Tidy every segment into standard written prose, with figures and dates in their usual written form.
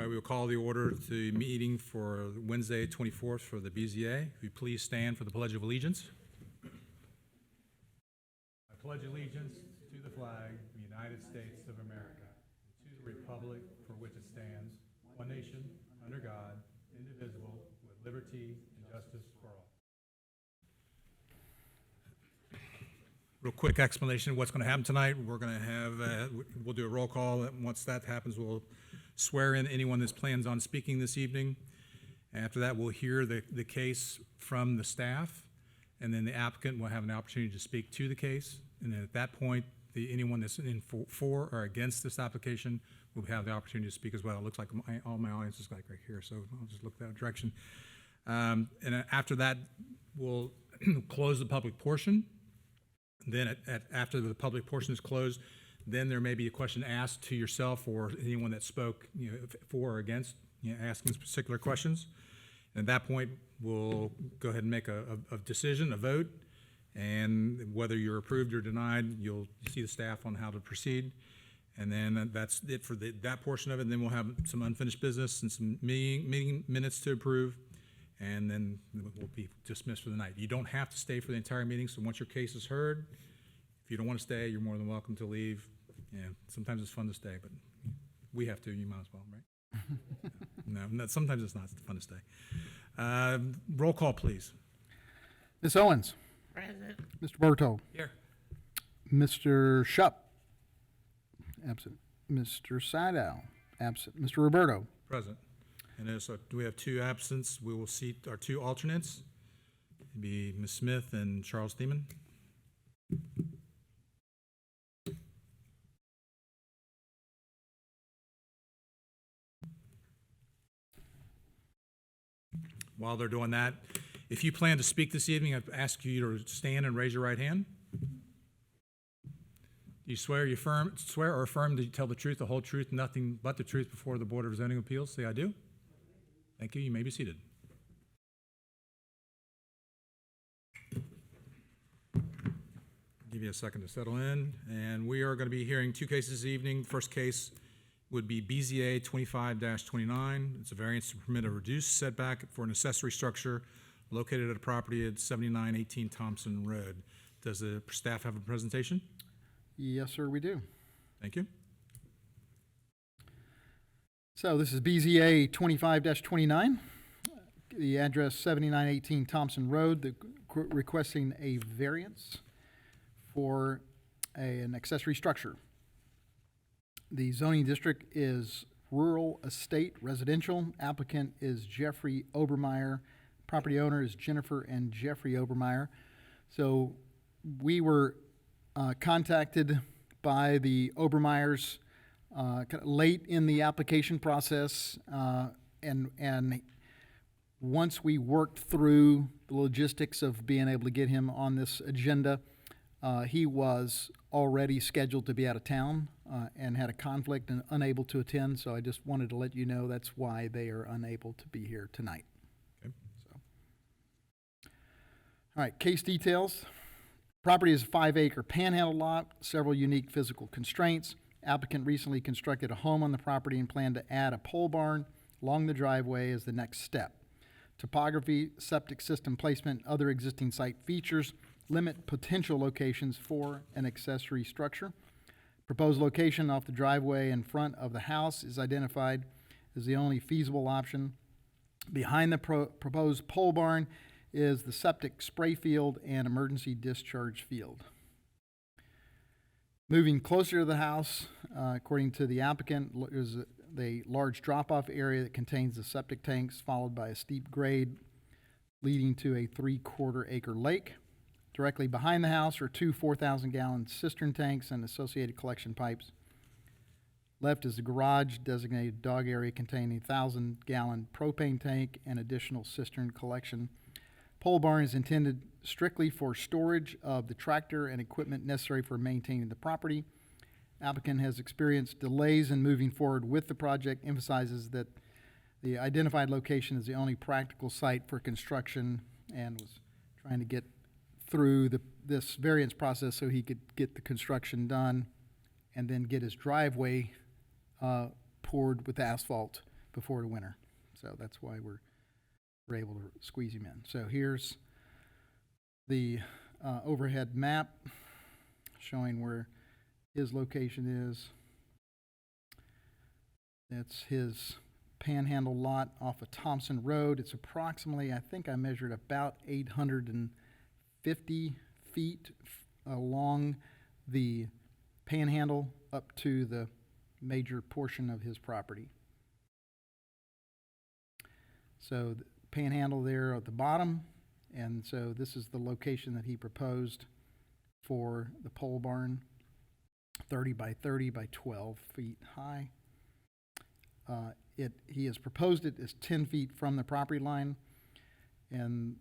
We will call the order to the meeting for Wednesday, 24th for the BZA. If you please stand for the Pledge of Allegiance. I pledge allegiance to the flag of the United States of America, and to the republic for which it stands, one nation, under God, indivisible, with liberty and justice for all. Real quick explanation of what's going to happen tonight. We're going to have, we'll do a roll call. Once that happens, we'll swear in anyone that plans on speaking this evening. After that, we'll hear the case from the staff, and then the applicant will have an opportunity to speak to the case. And then at that point, anyone that's in for or against this application will have the opportunity to speak as well. It looks like all my audience is like right here, so I'll just look that direction. And after that, we'll close the public portion. Then after the public portion is closed, then there may be a question asked to yourself or anyone that spoke, for or against, asking particular questions. And at that point, we'll go ahead and make a decision, a vote, and whether you're approved or denied, you'll see the staff on how to proceed. And then that's it for that portion of it. And then we'll have some unfinished business and some meeting minutes to approve, and then we'll be dismissed for the night. You don't have to stay for the entire meeting, so once your case is heard, if you don't want to stay, you're more than welcome to leave. Sometimes it's fun to stay, but we have to, you might as well, right? No, sometimes it's not fun to stay. Roll call, please. Ms. Owens. Present. Mr. Berto. Here. Mr. Shupp. Absent. Mr. Sidow. Absent. Mr. Roberto. Present. And so we have two absents. We will seat our two alternates. It'd be Ms. Smith and Charles Thiemann. While they're doing that, if you plan to speak this evening, I'd ask you to stand and raise your right hand. Do you swear or affirm that you tell the truth, the whole truth, nothing but the truth before the Board of Zoning Appeals? Say, I do. Thank you. You may be seated. Give you a second to settle in. And we are going to be hearing two cases this evening. The first case would be BZA 25-29. It's a variance to permit a reduced setback for an accessory structure located at a property at 7918 Thompson Road. Does the staff have a presentation? Yes, sir, we do. Thank you. So this is BZA 25-29. The address 7918 Thompson Road, requesting a variance for an accessory structure. The zoning district is rural estate residential. Applicant is Jeffrey Obermeyer. Property owner is Jennifer and Jeffrey Obermeyer. So we were contacted by the Obermeyers kind of late in the application process, and once we worked through the logistics of being able to get him on this agenda, he was already scheduled to be out of town and had a conflict and unable to attend, so I just wanted to let you know that's why they are unable to be here tonight. Okay. So. All right, case details. Property is a 5-acre panhandle lot, several unique physical constraints. Applicant recently constructed a home on the property and planned to add a pole barn along the driveway as the next step. Topography, septic system placement, other existing site features limit potential locations for an accessory structure. Proposed location off the driveway in front of the house is identified as the only feasible option. Behind the proposed pole barn is the septic spray field and emergency discharge field. Moving closer to the house, according to the applicant, is the large drop-off area that contains the septic tanks, followed by a steep grade leading to a 3/4 acre lake. Directly behind the house are two 4,000-gallon cistern tanks and associated collection pipes. Left is the garage designated dog area containing a 1,000-gallon propane tank and additional cistern collection. Pole barn is intended strictly for storage of the tractor and equipment necessary for maintaining the property. Applicant has experienced delays in moving forward with the project, emphasizes that the identified location is the only practical site for construction, and was trying to get through this variance process so he could get the construction done and then get his driveway poured with asphalt before the winter. So that's why we're able to squeeze him in. So here's the overhead map showing where his location is. That's his panhandle lot off of Thompson Road. It's approximately, I think I measured about 850 feet along the panhandle up to the major portion of his property. So the panhandle there at the bottom, and so this is the location that he proposed for the pole barn, 30 by 30 by 12 feet high. He has proposed it as 10 feet from the property line, and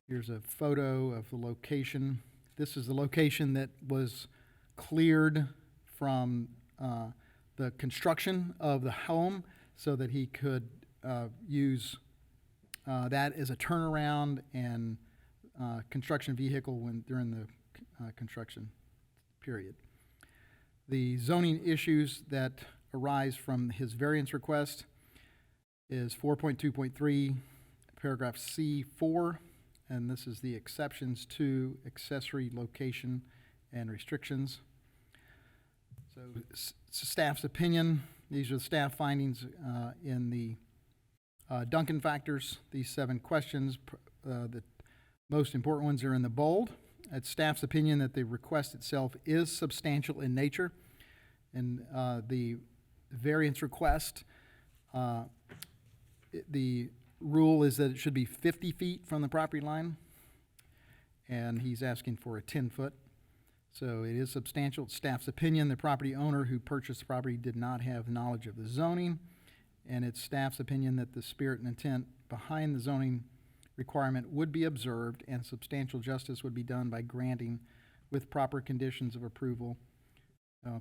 here's a photo of the location. This is the location that was cleared from the construction of the home so that he could use that as a turnaround and construction vehicle during the construction period. The zoning issues that arise from his variance request is 4.2.3, paragraph C4, and this is the exceptions to accessory location and restrictions. So staff's opinion, these are the staff findings in the Duncan factors. These 7 questions, the most important ones are in the bold. It's staff's opinion that the request itself is substantial in nature, and the variance request, the rule is that it should be 50 feet from the property line, and he's asking for a 10-foot. So it is substantial. It's staff's opinion the property owner who purchased the property did not have knowledge of the zoning, and it's staff's opinion that the spirit and intent behind the zoning requirement would be observed and substantial justice would be done by granting with proper conditions of approval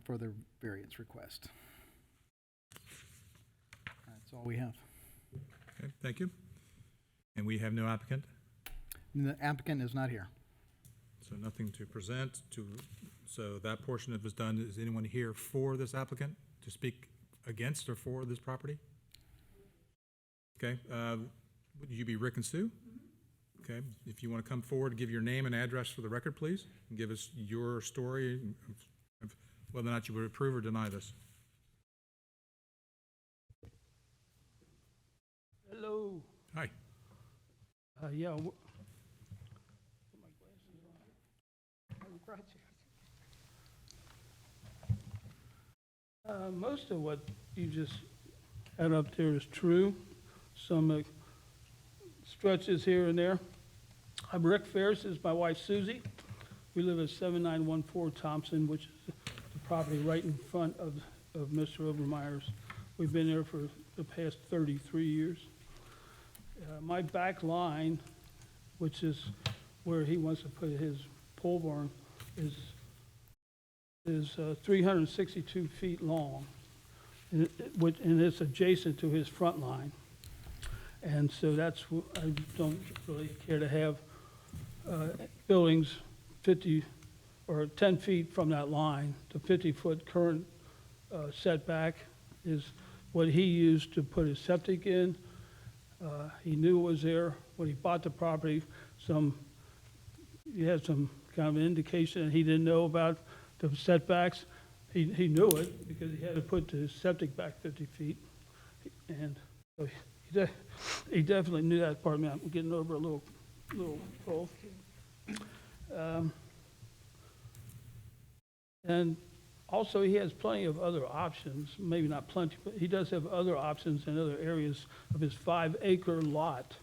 for the variance request. That's all we have. Okay, thank you. And we have no applicant, And the applicant is not here. so nothing to present to, so that portion of it is done. Is anyone here for this applicant to speak against or for this property? Okay, would you be Rick and Sue? Okay, if you want to come forward, give your name and address for the record, please, and give us your story of whether or not you would approve or deny this. Hello. Hi. Yeah. Put my glasses on. I brought you. Most of what you just had up there is true. Some stretches here and there. I'm Rick Ferris. This is my wife Susie. We live at 7914 Thompson, which is the property right in front of Mr. Obermeyer's. We've been there for the past 33 years. My back line, which is where he wants to put his pole barn, is 362 feet long, and it's adjacent to his front line. And so that's, I don't really care to have buildings 50 or 10 feet from that line. The 50-foot current setback is what he used to put his septic in. He knew it was there when he bought the property. He had some kind of indication that he didn't know about the setbacks. He knew it because he had to put his septic back 50 feet. And so he definitely knew that part. I'm getting over a little cold. And also, he has plenty of other options, maybe not plenty, but he does have other options in other areas of his 5-acre lot.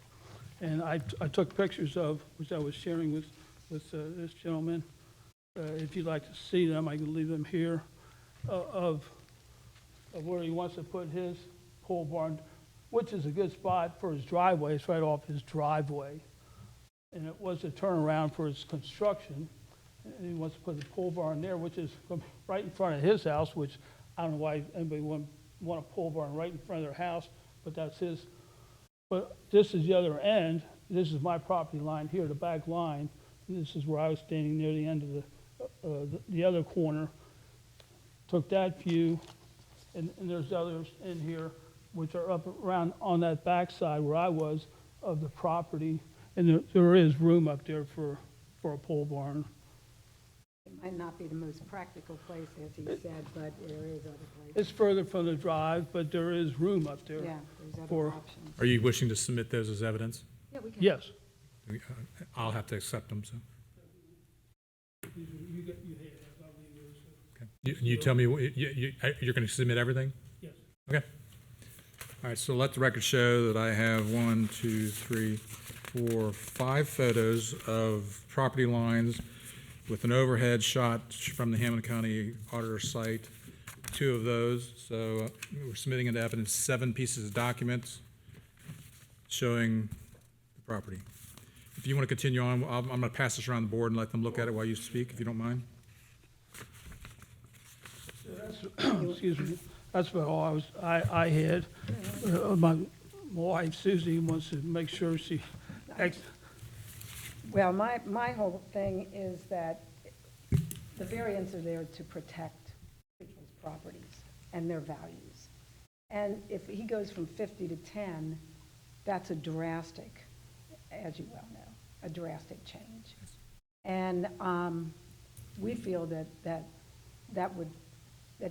And I took pictures of, which I was sharing with this gentleman. If you'd like to see them, I can leave them here, of where he wants to put his pole barn, which is a good spot for his driveway. It's right off his driveway. And it was a turnaround for his construction. And he wants to put the pole barn there, which is right in front of his house, which I don't know why anybody would want a pole barn right in front of their house, but that's his. But this is the other end. This is my property line here, the back line. This is where I was standing near the end of the other corner. Took that view, and there's others in here. which are up around on that backside where I was of the property. And there is room up there for a pole barn. It might not be the most practical place, as he said, but there is other places. It's further from the drive, but there is room up there. Yeah, there's for- other options. Are you wishing to submit those as evidence? Yeah, we can. Yes. I'll have to accept them, so. Okay. You tell me, you're going to submit everything? Yes. Okay. All right, so let the record show that I have 1, 2, 3, 4, 5 photos of property lines with an overhead shot from the Hamilton County Auditor site, 2 of those. So we're submitting into evidence 7 pieces of documents showing the property. If you want to continue on, I'm going to pass this around the board and let them look at it while you speak, if you don't mind. Excuse me, that's about all I had. My wife Susie wants to make sure she, Well, my whole thing is that the variants are there to protect people's properties and their values. And if he goes from 50 to 10, that's a drastic, as you well know, a drastic change. And we feel that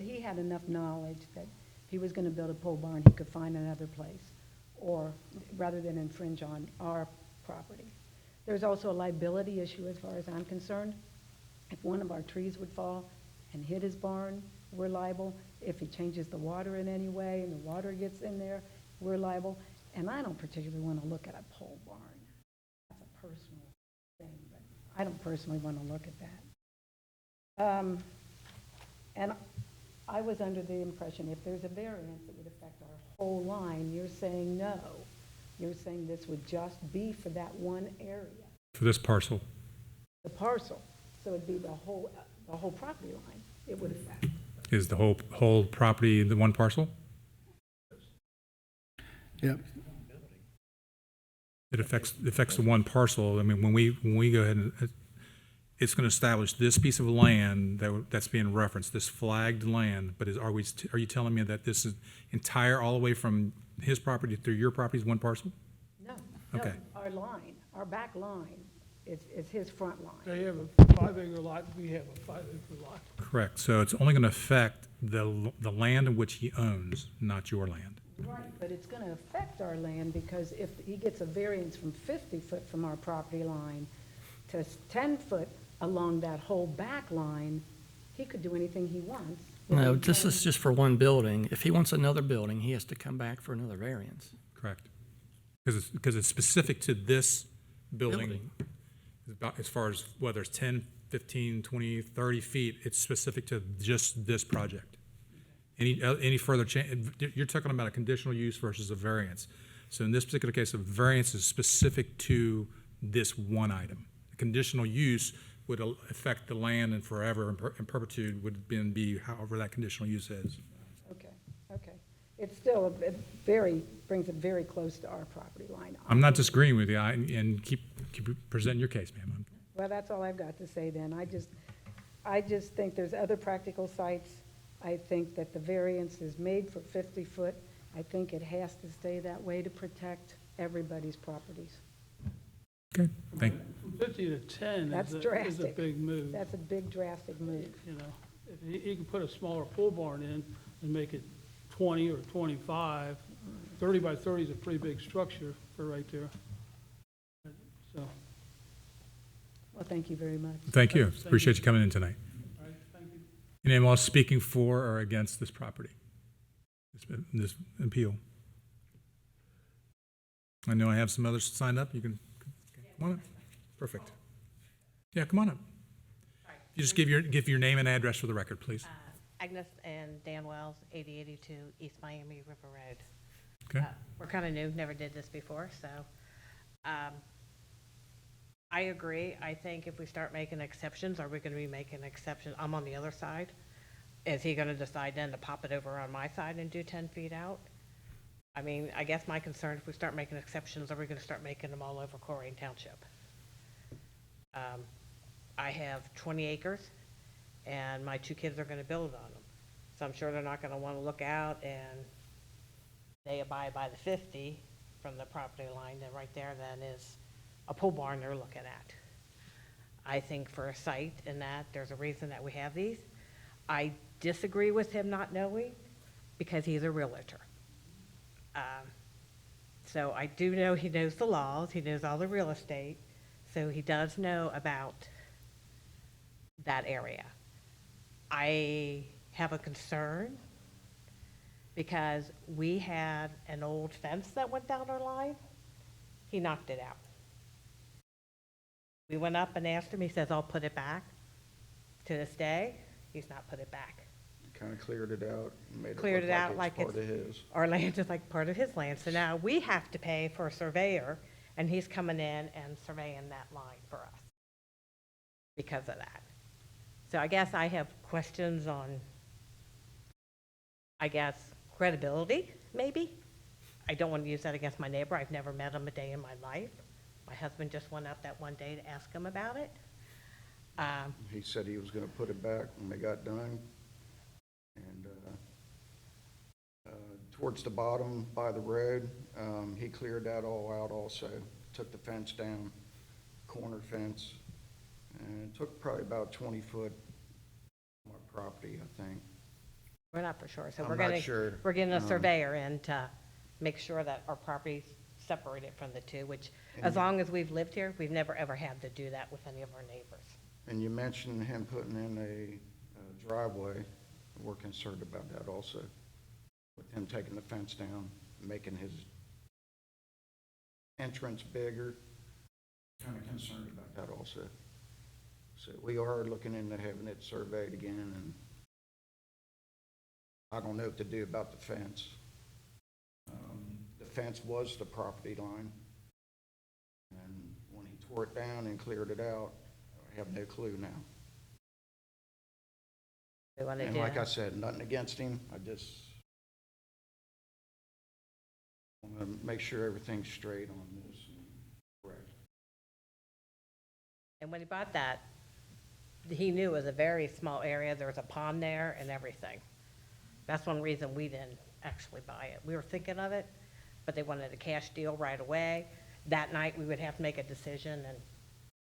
he had enough knowledge that if he was going to build a pole barn, he could find another place, or rather than infringe on our property. There's also a liability issue as far as I'm concerned. If one of our trees would fall and hit his barn, we're liable. If he changes the water in any way and the water gets in there, we're liable. And I don't particularly want to look at a pole barn. That's a personal thing, but I don't personally want to look at that. And I was under the impression if there's a variance that would affect our whole line, you're saying no. You're saying this would just be for that one area, For this parcel. the parcel. So it'd be the whole property line it would affect. Is the whole property the one parcel? Yep. It affects the one parcel. I mean, when we go ahead and, it's going to establish this piece of land that's being referenced, this flagged land, but are you telling me that this is entire, all the way from his property through your property is one parcel? No, Okay. our line, our back line is his front line. they have a 5-acre lot, we have a 5-acre lot. Correct. So it's only going to affect the land in which he owns, not your land. Right, but it's going to affect our land because if he gets a variance from 50 foot from our property line to 10 foot along that whole back line, he could do anything he wants. No, this is just for one building. If he wants another building, he has to come back for another variance. Correct. Because it's specific to this building. Building. About, as far as whether it's 10, 15, 20, 30 feet, it's specific to just this project. Any further change, you're talking about a conditional use versus a variance. So in this particular case, a variance is specific to this one item. A conditional use would affect the land and forever and perpetuity would then be however that conditional use is. Okay. It's still brings it very close to our property line. I'm not disagreeing with you, and keep presenting your case, ma'am. Well, that's all I've got to say then. I just think there's other practical sites. I think that the variance is made for 50 foot. I think it has to stay that way to protect everybody's properties. Okay, thank you. From 50 to 10 That's is a drastic. big move. That's a big drastic move. You know, if he can put a smaller pole barn in and make it 20 or 25, 30 by 30 is a pretty big structure for right there. So, all Well, thank you very much. Thank you. Thank you. Appreciate you coming in tonight. right, thank you. Anyone else speaking for or against this property, this appeal? I know I have some others signed up. You can come on up. Perfect. Yeah, come on up. You just give your name and address for the record, please. Agnes and Dan Wells, 8082 East Miami River Road. Okay. We're kind of new, never did this before, so I agree. I think if we start making exceptions, are we going to be making exceptions? I'm on the other side. Is he going to decide then to pop it over on my side and do 10 feet out? I mean, I guess my concern, if we start making exceptions, are we going to start making them all over Colerain Township? I have 20 acres, and my 2 kids are going to build on them. So I'm sure they're not going to want to look out and they abide by the 50 from the property line, then right there then is a pole barn they're looking at. I think for a site in that, there's a reason that we have these. I disagree with him not knowing because he's a realtor. So I do know he knows the laws, he knows all the real estate, so he does know about that area. I have a concern because we had an old fence that went down our line. He knocked it out. We went up and asked him, he says, I'll put it back. To this day, he's not put it back. Kind of cleared it out and made it Cleared look it out like like it's part of his. our land is like part of his land. So now we have to pay for a surveyor, and he's coming in and surveying that line for us because of that. So I guess I have questions on, I guess, credibility, maybe. I don't want to use that against my neighbor. I've never met him a day in my life. My husband just went up that one day to ask him about it. He said he was gonna put it back when they got done. And, towards the bottom by the road, he cleared that all out also, took the fence down, corner fence, and took probably about 20 foot of my property, I think. We're not for sure. So I'm we're not gonna, sure. we're getting a surveyor in to make sure that our property's separated from the two, which, as And- long as we've lived here, we've never, ever had to do that with any of our neighbors. And you mentioned him putting in a driveway. We're concerned about that also, with him taking the fence down, making his entrance bigger. Kind of concerned about that also. So we are looking into having it surveyed again, and I don't know what to do about the fence. The fence was the property line, and when he tore it down and cleared it out, I have no clue now. We want to And do like I that. said, nothing against him, I just want to make sure everything's straight on this and correct. And when he bought that, he knew it was a very small area. There was a pond there and everything. That's one reason we didn't actually buy it. We were thinking of it, but they wanted a cash deal right away. That night, we would have to make a decision, and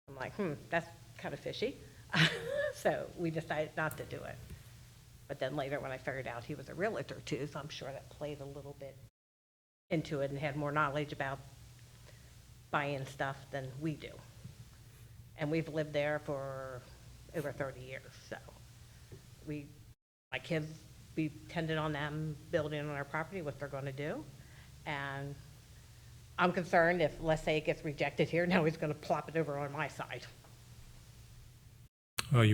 I'm like, that's kind of fishy. So we decided not to do it. But then later, when I figured out he was a realtor too, so I'm sure that played a little bit into it and had more knowledge about buying stuff than we do. And we've lived there for over 30 years, so my kids, we tended on them building on our property, what they're gonna do. And I'm concerned if, let's say it gets rejected here, now he's gonna plop it over on my side. Well, it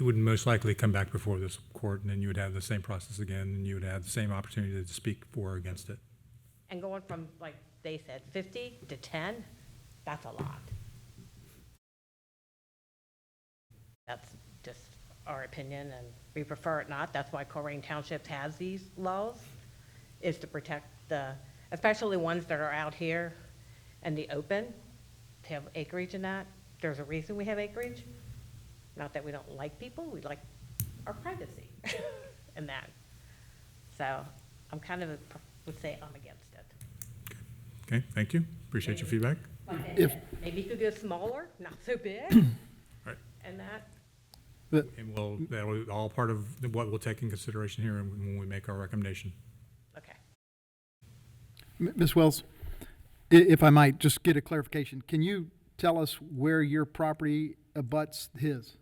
would most likely come back before this court, and then you would have the same process again, and you would have the same opportunity to speak for or against it. And going from, like they said, 50 to 10, that's a lot. That's just our opinion, and we prefer it not. That's why Colerain Township has these laws, is to protect especially ones that are out here in the open, to have acreage in that. There's a reason we have acreage. Not that we don't like people, we like our privacy in that. So I'm kind of, would say I'm against it. Okay, thank you. Appreciate your feedback. Maybe you could go smaller, not so big, Right. and that. And that will all part of what we'll take in consideration here when we make our recommendation. Okay. Ms. Wells, if I might just get a clarification, can you tell us where your property abuts his?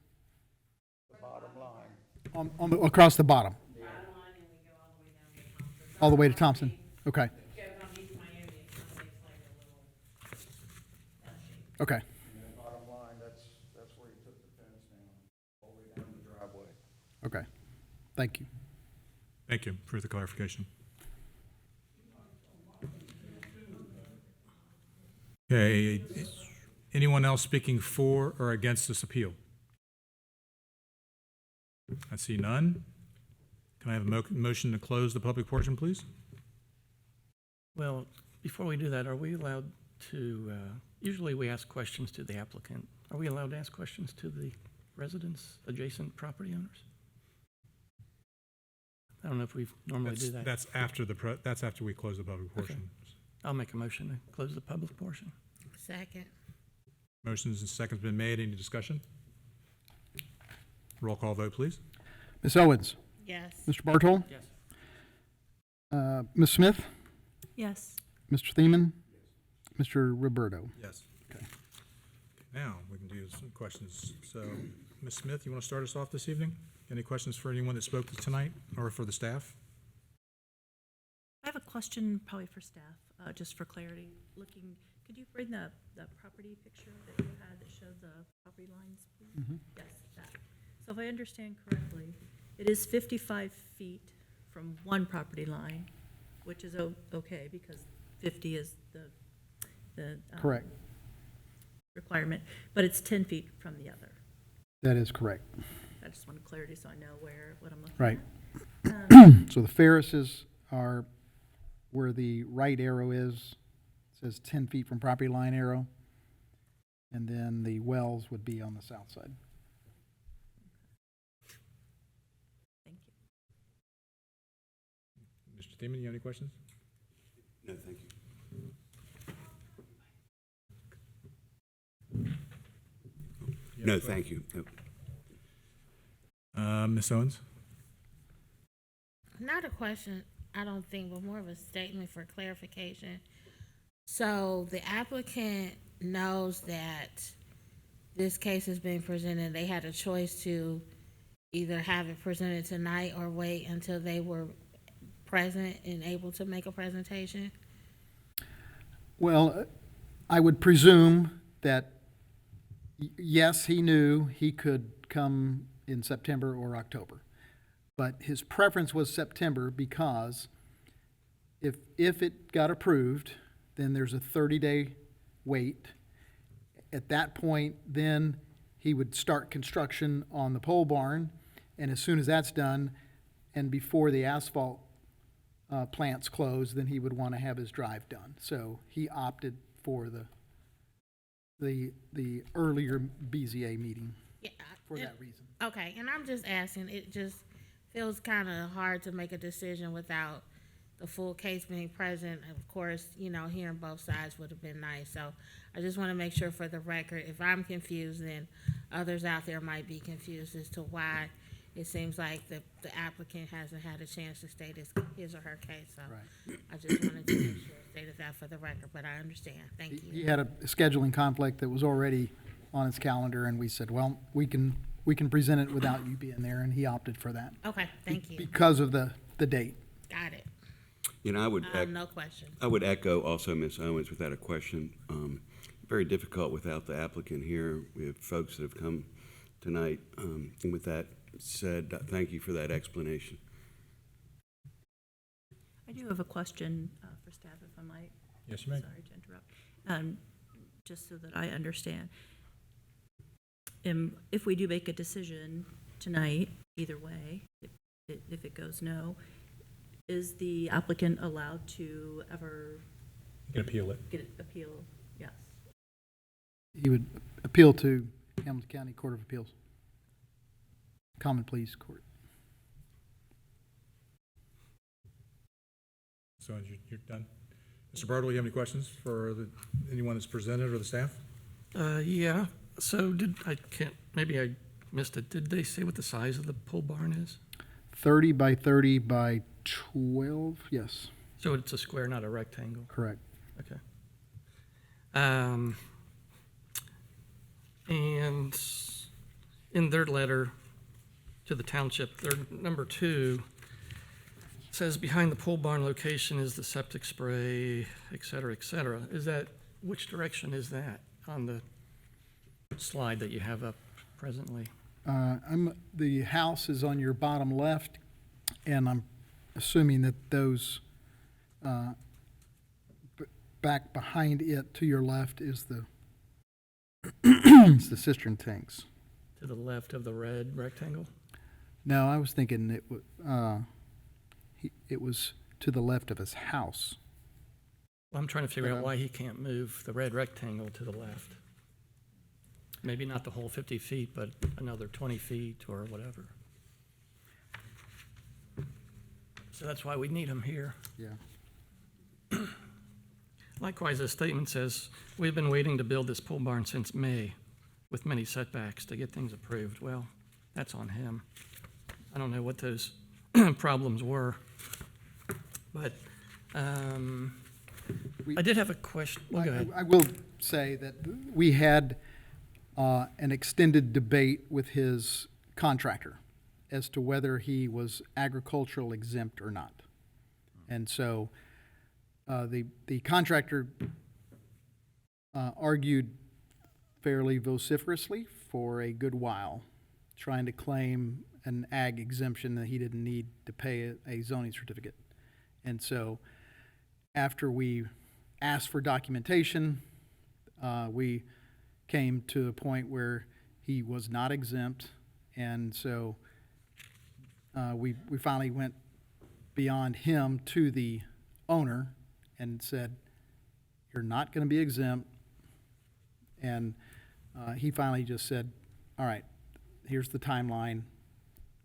The bottom line. Across the bottom, Bottom line, and we go all the way down to Thompson. all the way to Thompson? Okay, Goes on East Miami, it kind of makes like a little, shape. okay, And then bottom line, that's where he took the fence down, all the way down the driveway. okay. Thank you. Thank you for the clarification. Okay, anyone else speaking for or against this appeal? I see none. Can I have a motion to close the public portion, please? Well, before we do that, are we allowed to, usually we ask questions to the applicant. Are we allowed to ask questions to the residents, adjacent property owners? I don't know if we normally do that. That's after that's after we close the public portion. I'll make a motion to close the public portion. Second. Motions and seconds been made. Any discussion? Roll call vote, please. Ms. Owens? Yes. Mr. Bartol? Yes. Ms. Smith? Yes. Mr. Thiemann? Mr. Roberto? Yes. Okay. Now, we can do some questions. So, Ms. Smith, you want to start us off this evening? Any questions for anyone that spoke tonight or for the staff? I have a question probably for staff, just for clarity. Could you bring the property picture that you had that showed the property lines, please? Yes, that. So if I understand correctly, it is 55 feet from one property line, which is okay because 50 is the Correct. requirement, but it's 10 feet from the other. That is correct. I just wanted clarity so I know what I'm looking Right. at. So the Ferrises are where the right arrow is. It says 10 feet from property line arrow. And then the wells would be on the south side. Thank you. Mr. Thiemann, you have any questions? No, thank you. No, thank you. No. Ms. Owens? Not a question, I don't think, but more of a statement for clarification. So the applicant knows that this case is being presented. They had a choice to either have it presented tonight or wait until they were present and able to make a presentation? Well, I would presume that, yes, he knew he could come in September or October. But his preference was September because if it got approved, then there's a 30-day wait. At that point, then he would start construction on the pole barn, and as soon as that's done, and before the asphalt plants close, then he would want to have his drive done. So he opted for the earlier BZA meeting Yeah. for that reason. Okay, and I'm just asking, it just feels kind of hard to make a decision without the full case being present. Of course, you know, hearing both sides would have been nice. So I just want to make sure for the record, if I'm confused, then others out there might be confused as to why it seems like the applicant hasn't had a chance to state his or her case. So Right. I just wanted to make sure I stated that for the record, but I understand. Thank He you. had a scheduling conflict that was already on his calendar, and we said, well, we can present it without you being there, and he opted for that. Okay, thank you. Because of the date. Got it. You know, No question. I would echo also Ms. Owens without a question. Very difficult without the applicant here. We have folks that have come tonight. And with that said, thank you for that explanation. I do have a question for staff, if I might. Yes, you may. Sorry to interrupt. Just so that I understand. If we do make a decision tonight, either way, if it goes no, is the applicant allowed to ever You can appeal it. get it appeal? Yes. He would appeal to Hamilton County Court of Appeals. Common Pleas Court. So you're done. Mr. Bartle, you have any questions for anyone that's presented or the staff? Yeah, so maybe I missed it. Did they say what the size of the pole barn is? 30 by 30 by 12, yes, So it's a square, not a rectangle? correct. Okay. And in their letter to the township, their number 2 says behind the pole barn location is the septic spray, et cetera, et cetera. Which direction is that on the slide that you have up presently? The house is on your bottom left, and I'm assuming that those, back behind it to your left is is the cistern tanks. To the left of the red rectangle? No, I was thinking it was to the left of his house. Well, I'm trying to figure out why he can't move the red rectangle to the left. Maybe not the whole 50 feet, but another 20 feet or whatever. So that's why we need him here. Yeah. Likewise, the statement says, "We've been waiting to build this pole barn since May with many setbacks to get things approved." Well, that's on him. I don't know what those problems were. But I did have a question. Well, go ahead. I will say that we had an extended debate with his contractor as to whether he was agricultural exempt or not. And so the contractor argued fairly vociferously for a good while, trying to claim an ag exemption that he didn't need to pay a zoning certificate. And so after we asked for documentation, we came to a point where he was not exempt. And so we finally went beyond him to the owner and said, "You're not going to be exempt." And he finally just said, "All right, here's the timeline.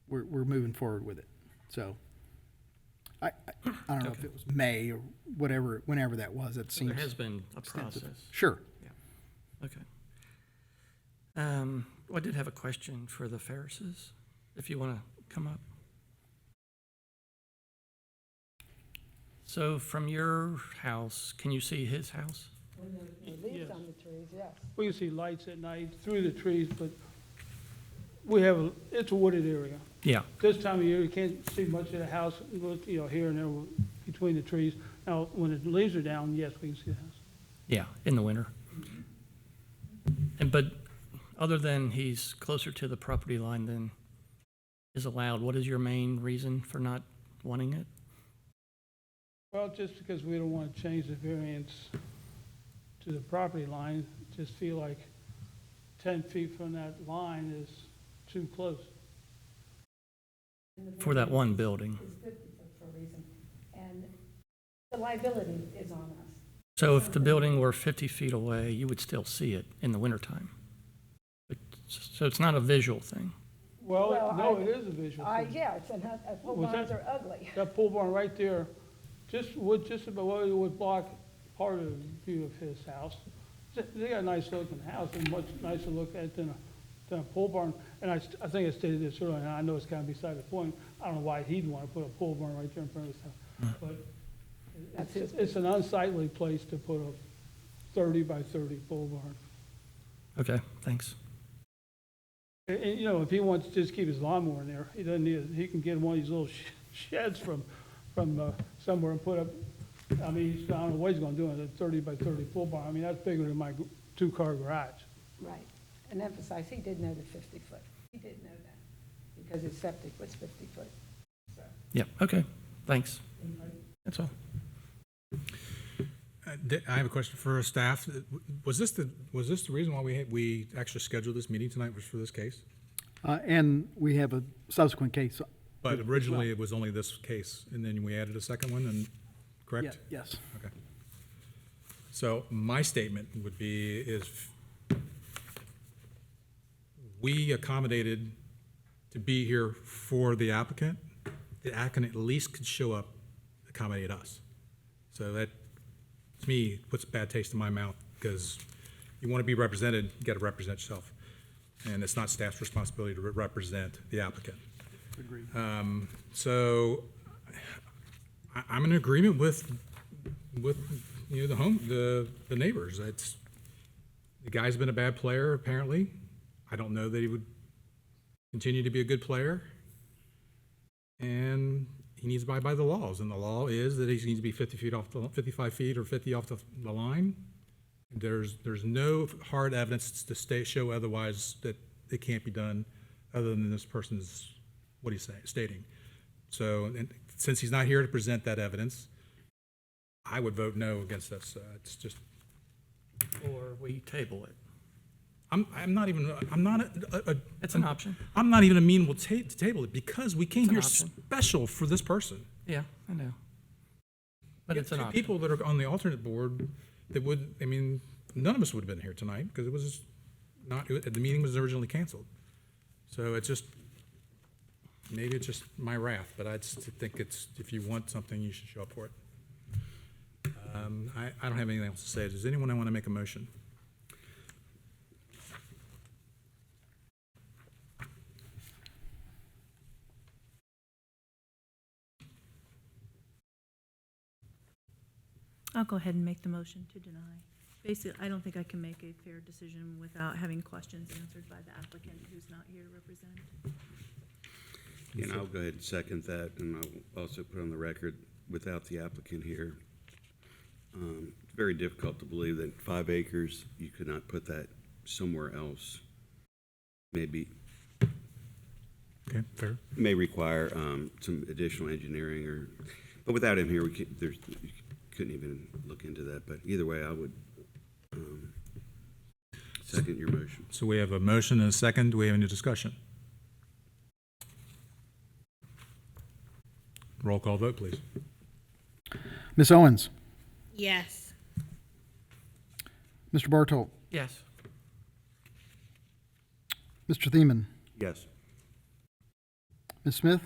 We're moving forward with it." So I don't know if it was May or whatever, whenever that was. It So seems there has been a extensive. process. Sure. Okay. I did have a question for the Ferrises, if you want to come up. So from your house, can you see his house? The leaves on the trees, yes. We can see lights at night through the trees, but we have, it's a wooded area. Yeah. This time of year, you can't see much of the house, you know, here and there between the trees. Now, when the leaves are down, yes, we can see the house. Yeah, in the winter. But other than he's closer to the property line than is allowed, what is your main reason for not wanting it? Well, just because we don't want to change the variance to the property line, just feel like 10 feet from that line is too close. For that one building. It's 50 foot for a reason. And the liability is on us. So if the building were 50 feet away, you would still see it in the wintertime? So it's not a visual thing? Well, Well, no, it is a visual thing. Yeah, it's, pole Was barns that- are ugly. That pole barn right there, just about, well, it would block part of the view of his house. They got a nice looking house and much nicer look at than a pole barn. And I think I stated this earlier, and I know it's kind of beside the point. I don't know why he'd want to put a pole barn right there in front of his house. But it's an unsightly place to put a 30 by 30 pole barn. Okay, thanks. And, you know, if he wants to just keep his lawnmower in there, he doesn't need, he can get one of these little sheds from somewhere and put up, I mean, I don't know what he's gonna do with a 30 by 30 pole barn. I mean, that's bigger than my two-car garage. Right. And emphasize, he did know the 50 foot. He did know that because his septic was 50 foot. So, Yeah, okay, thanks. That's all. I have a question for staff. Was this the reason why we actually scheduled this meeting tonight, was for this case? And we have a subsequent case. But originally, it was only this case, and then we added a second one, and, correct? Yes. Okay. So my statement would be is we accommodated to be here for the applicant. The applicant at least could show up, accommodate us. So that, to me, puts a bad taste in my mouth, because you want to be represented, you got to represent yourself. And it's not staff's responsibility to represent the applicant. Agreed. So I'm in agreement with you know, the neighbors. It's, the guy's been a bad player, apparently. I don't know that he would continue to be a good player. And he needs to abide by the laws, and the law is that he needs to be 55 feet or 50 off the line. There's no hard evidence to show otherwise, that it can't be done other than this person's, what he's stating. So, and since he's not here to present that evidence, I would vote no against this. It's just, Or we table it. I'm not It's an option. I'm not even amenable to table it, because we came It's an here option. special for this person. Yeah, I know. But You it's have an two option. people that are on the alternate board that would, I mean, none of us would have been here tonight, because it was not, the meeting was originally canceled. So it's just, maybe it's just my wrath, but I just think it's, if you want something, you should show up for it. I don't have anything else to say. Does anyone want to make a motion? I'll go ahead and make the motion to deny. Basically, I don't think I can make a fair decision without having questions answered by the applicant who's not here to represent. And I'll go ahead and second that, and I'll also put on the record, without the applicant here, it's very difficult to believe that 5 acres, you could not put that somewhere else. Maybe, Okay, fair. may require some additional engineering, but without him here, we couldn't even look into that. But either way, I would second your motion. So we have a motion and a second. Do we have any discussion? Roll call vote, please. Ms. Owens, Yes. Mr. Bartolt, Yes. Mr. Thiemann, Yes. Ms. Smith,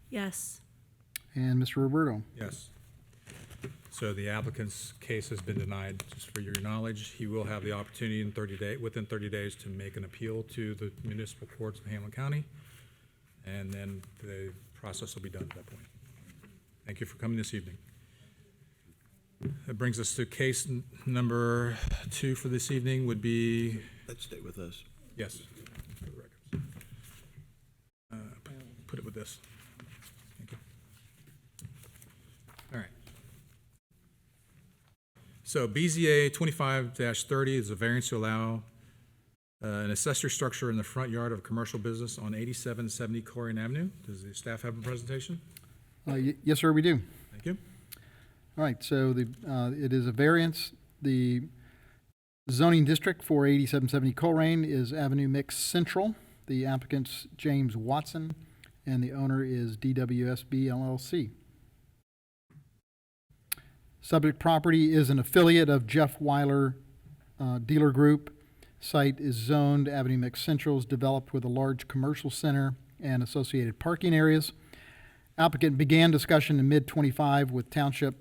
Yes. and Mr. Roberto. Yes. So the applicant's case has been denied, just for your knowledge. He will have the opportunity within 30 days to make an appeal to the municipal courts of Hamilton County, and then the process will be done at that point. Thank you for coming this evening. That brings us to case number 2 for this evening would be, Let's stay with us. yes, for the records. Put it with this. Thank you. All right. So BZA 25-30 is a variance to allow an accessory structure in the front yard of a commercial business on 8770 Colerain Avenue. Does the staff have a presentation? Yes, sir, we do. Thank you. All right, so it is a variance. The zoning district for 8770 Colerain is Avenue Mix Central. The applicant's James Watson, and the owner is DWSB LLC. Subject property is an affiliate of Jeff Weiler Dealer Group. Site is zoned Avenue Mix Central, is developed with a large commercial center and associated parking areas. Applicant began discussion in mid-25 with Township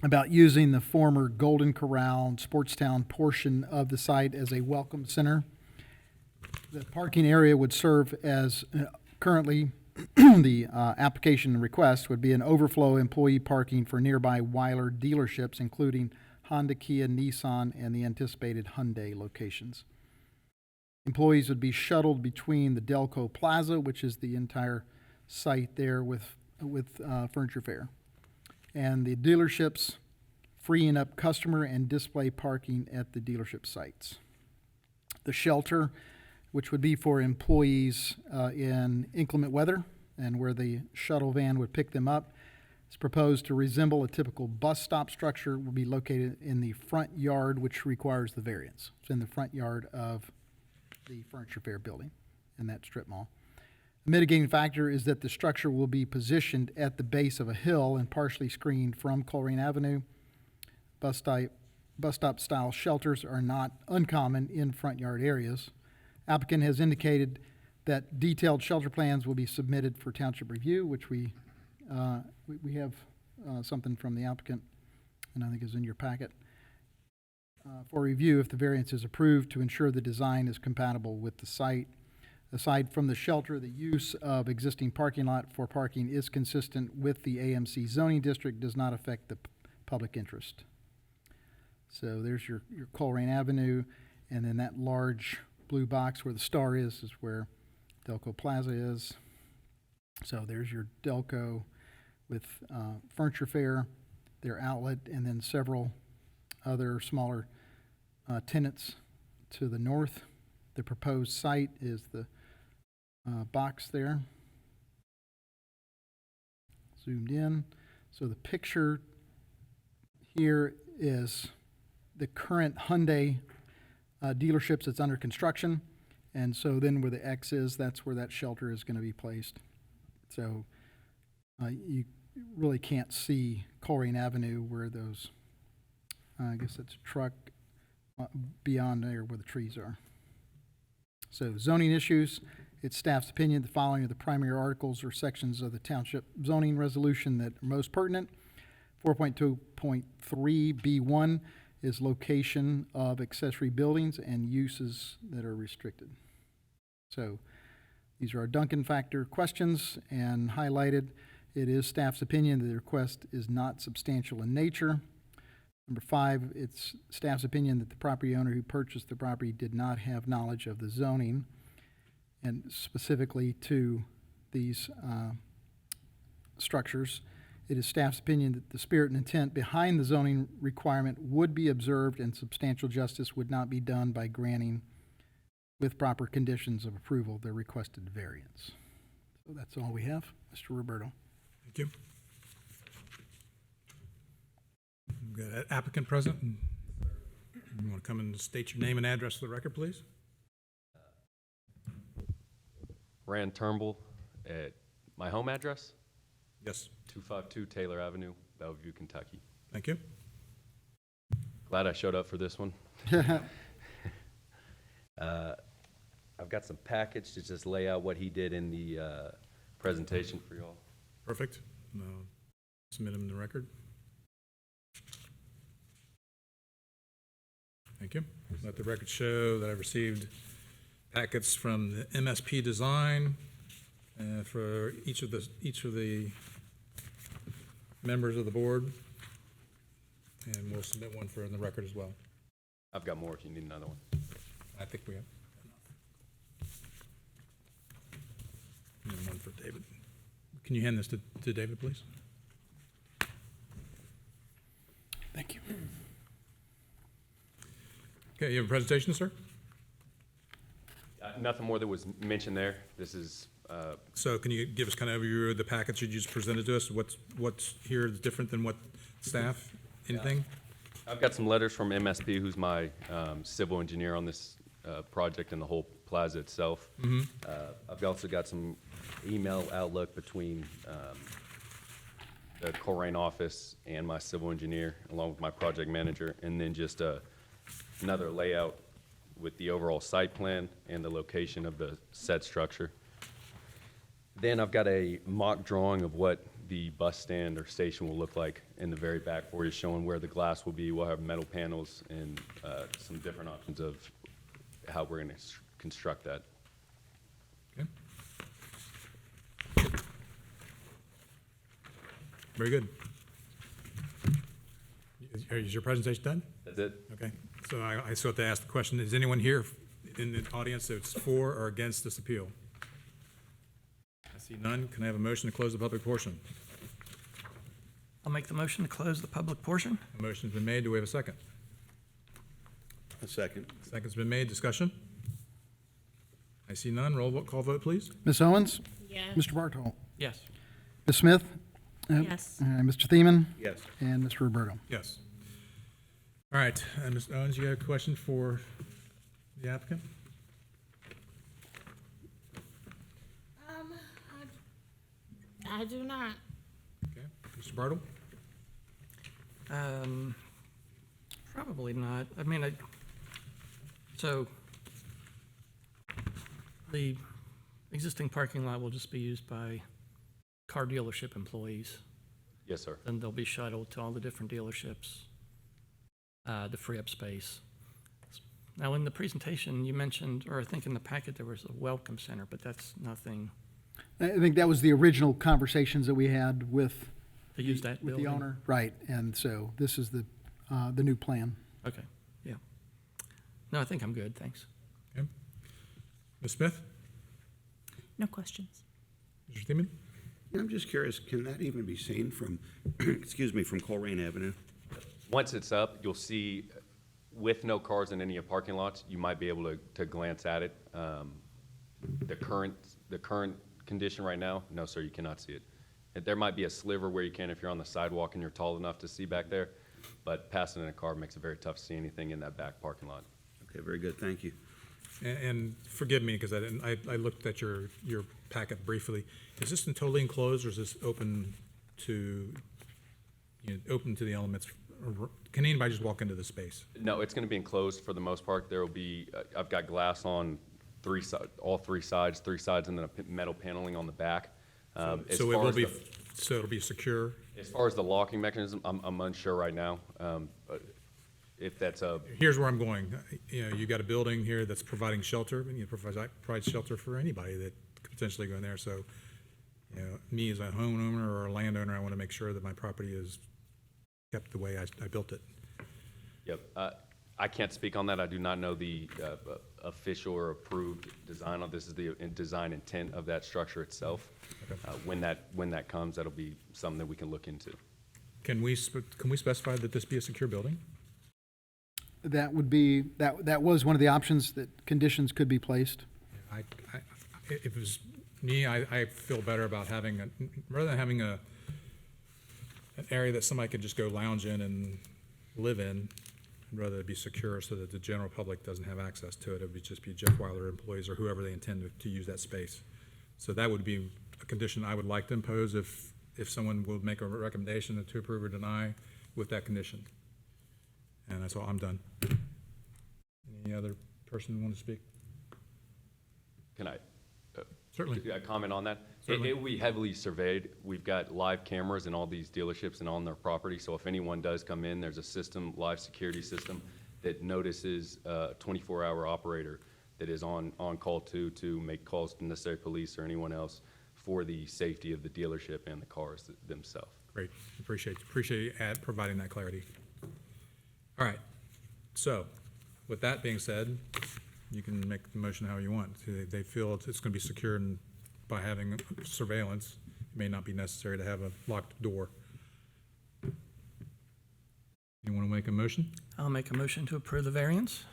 about using the former Golden Corral Sportstown portion of the site as a welcome center. The parking area would serve as currently the application request would be an overflow employee parking for nearby Weiler dealerships, including Honda, Kia, Nissan, and the anticipated Hyundai locations. Employees would be shuttled between the Delco Plaza, which is the entire site there with Furniture Fair, and the dealerships, freeing up customer and display parking at the dealership sites. The shelter, which would be for employees in inclement weather and where the shuttle van would pick them up, is proposed to resemble a typical bus stop structure, will be located in the front yard, which requires the variance. It's in the front yard of the Furniture Fair building in that strip mall. The mitigating factor is that the structure will be positioned at the base of a hill and partially screened from Colerain Avenue. Bus stop style shelters are not uncommon in front yard areas. Applicant has indicated that detailed shelter plans will be submitted for township review, which we have something from the applicant, and I think is in your packet, for review if the variance is approved to ensure the design is compatible with the site. Aside from the shelter, the use of existing parking lot for parking is consistent with the AMC zoning district, does not affect the public interest. So there's your Colerain Avenue, and then that large blue box where the star is where Delco Plaza is. So there's your Delco with Furniture Fair, their outlet, and then several other smaller tenants to the north. The proposed site is the box there, zoomed in. So the picture here is the current Hyundai dealerships that's under construction, and so then where the X is, that's where that shelter is going to be placed. So you really can't see Colerain Avenue where those, I guess that's a truck beyond there where the trees are. So zoning issues, It's staff's opinion the following are the primary articles or sections of the Township zoning resolution that are most pertinent. 4.2.3B1 is location of accessory buildings and uses that are restricted. So these are our Duncan factor questions, and highlighted, it is staff's opinion that the request is not substantial in nature. Number 5, it's staff's opinion that the property owner who purchased the property did not have knowledge of the zoning, and specifically to these structures. It is staff's opinion that the spirit and intent behind the zoning requirement would be observed and substantial justice would not be done by granting with proper conditions of approval the requested variance. So that's all we have. Mr. Roberto. Thank you. We've got an applicant present. You want to come and state your name and address for the record, please? Rand Turnbull at my home address, Yes. 252 Taylor Avenue, Bellevue, Kentucky. Thank you. Glad I showed up for this one. I've got some package to just lay out what he did in the presentation for y'all. Perfect. Submit them in the record. Thank you. Let the record show that I received packets from the MSP Design for each of the members of the board, and we'll submit one for in the record as well. I've got more if you need another one. I think we have enough. And one for David. Can you hand this to David, please? Thank you. Okay, you have a presentation, sir? Nothing more that was mentioned there. This is, So can you give us kind of overview of the package you just presented to us? What's here is different than what staff, anything? I've got some letters from MSP, who's my civil engineer on this project and the whole plaza itself. I've also got some email outlook between the Colerain office and my civil engineer, along with my project manager, and then just another layout with the overall site plan and the location of the said structure. Then I've got a mock drawing of what the bus stand or station will look like in the very back for you, showing where the glass will be. We'll have metal panels and some different options of how we're going to construct that. Okay. Very good. Is your presentation done? That's it. Okay. So I still have to ask the question, is anyone here in the audience that's for or against this appeal? I see none. Can I have a motion to close the public portion? I'll make the motion to close the public portion. A motion's been made. Do we have a second? A second. Second's been made. Discussion? I see none. Roll call vote, please. Ms. Owens? Yes. Mr. Bartol? Yes. Ms. Smith? Yes. Mr. Thiemann? Yes. And Mr. Roberto. Yes. All right. Ms. Owens, you have a question for the applicant? I do not. Okay. Mr. Bartle? Probably not. I mean, so the existing parking lot will just be used by car dealership employees. Yes, sir. Then they'll be shuttled to all the different dealerships to free up space. Now, in the presentation, you mentioned, or I think in the packet, there was a welcome center, but that's nothing I think that was the original conversations that we had with to use that with building. the owner. Right, and so this is the new plan. Okay, yeah. No, I think I'm good, thanks. Okay. Ms. Smith? No questions. Mr. Thiemann? I'm just curious, can that even be seen from, excuse me, from Colerain Avenue? Once it's up, you'll see, with no cars in any of the parking lots, you might be able to glance at it. The current condition right now, no, sir, you cannot see it. There might be a sliver where you can if you're on the sidewalk and you're tall enough to see back there, but passing in a car makes it very tough to see anything in that back parking lot. Okay, very good, thank you. And forgive me, because I looked at your packet briefly. Is this totally enclosed, or is this open to, open to the elements? Can anybody just walk into the space? No, it's going to be enclosed for the most part. There will be, I've got glass on all three sides, and then a metal paneling on the back. As So it far will as be, the- so it'll be secure? As far as the locking mechanism, I'm unsure right now. But if that's a, Here's where I'm going. You know, you got a building here that's providing shelter, and you provide shelter for anybody that could potentially go in there. So, you know, me as a homeowner or a landowner, I want to make sure that my property is kept the way I built it. yep, I can't speak on that. I do not know the official or approved design of this. Is the design intent of that structure itself. When that comes, that'll be something that we can look into. Can we specify that this be a secure building? That would be, that was one of the options, that conditions could be placed. If it was me, I feel better about having, rather than having an area that somebody could just go lounge in and live in, I'd rather it be secure so that the general public doesn't have access to it. It would just be Jeff Wilder employees or whoever they intend to use that space. So that would be a condition I would like to impose if someone would make a recommendation to approve or deny with that condition. And that's all, I'm done. Any other person want to speak? Can I Certainly. comment on that? Certainly. It will be heavily surveyed. We've got live cameras in all these dealerships and on their property. So if anyone does come in, there's a system, live security system, that notices a 24-hour operator that is on call to make calls to necessary police or anyone else for the safety of the dealership and the cars themselves. Great, appreciate you providing that clarity. All right, so with that being said, you can make the motion how you want. They feel it's going to be secure, and by having surveillance, it may not be necessary to have a locked door. You want to make a motion? I'll make a motion to approve the variance.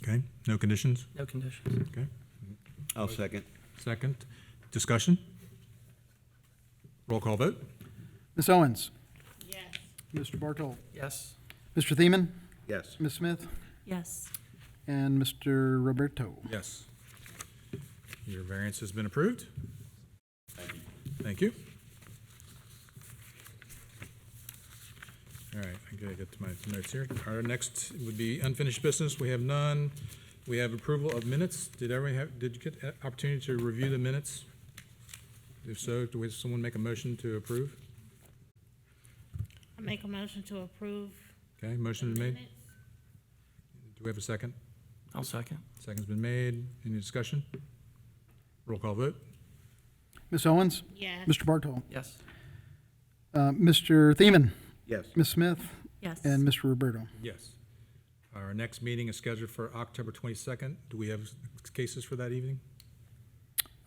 Okay, no conditions? No conditions. Okay, I'll second. second. Discussion? Roll call vote? Ms. Owens? Yes. Mr. Bartol? Yes. Mr. Thiemann? Yes. Ms. Smith? Yes. And Mr. Roberto? Yes. Your variance has been approved. Thank you. All right, I gotta get to my notes here. Our next would be unfinished business. We have none. We have approval of minutes. Did you get an opportunity to review the minutes? If so, do we have someone make a motion to approve? I make a motion to approve. Okay, motion the is made. minutes. Do we have a second? I'll second. Second's been made. Any discussion? Roll call vote? Ms. Owens? Yes. Mr. Bartol? Yes. Mr. Thiemann? Yes. Ms. Smith? Yes. And Mr. Roberto? Yes. Our next meeting is scheduled for October 22nd. Do we have cases for that evening?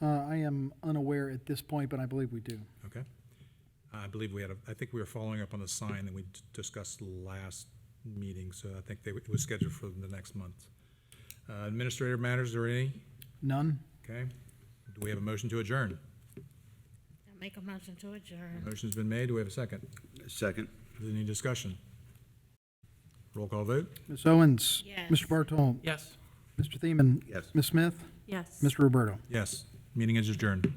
I am unaware at this point, but I believe we do. Okay. I believe I think we were following up on the sign that we discussed last meeting, so I think it was scheduled for the next month. Administrative matters, are there any? None? Okay. Do we have a motion to adjourn? I make a motion to adjourn. Motion's been made. Do we have a second? Second. Is there any discussion? Roll call vote? Ms. Owens? Yes. Mr. Bartol? Yes. Mr. Thiemann? Yes. Ms. Smith? Yes. Mr. Roberto? Yes. Meeting is adjourned.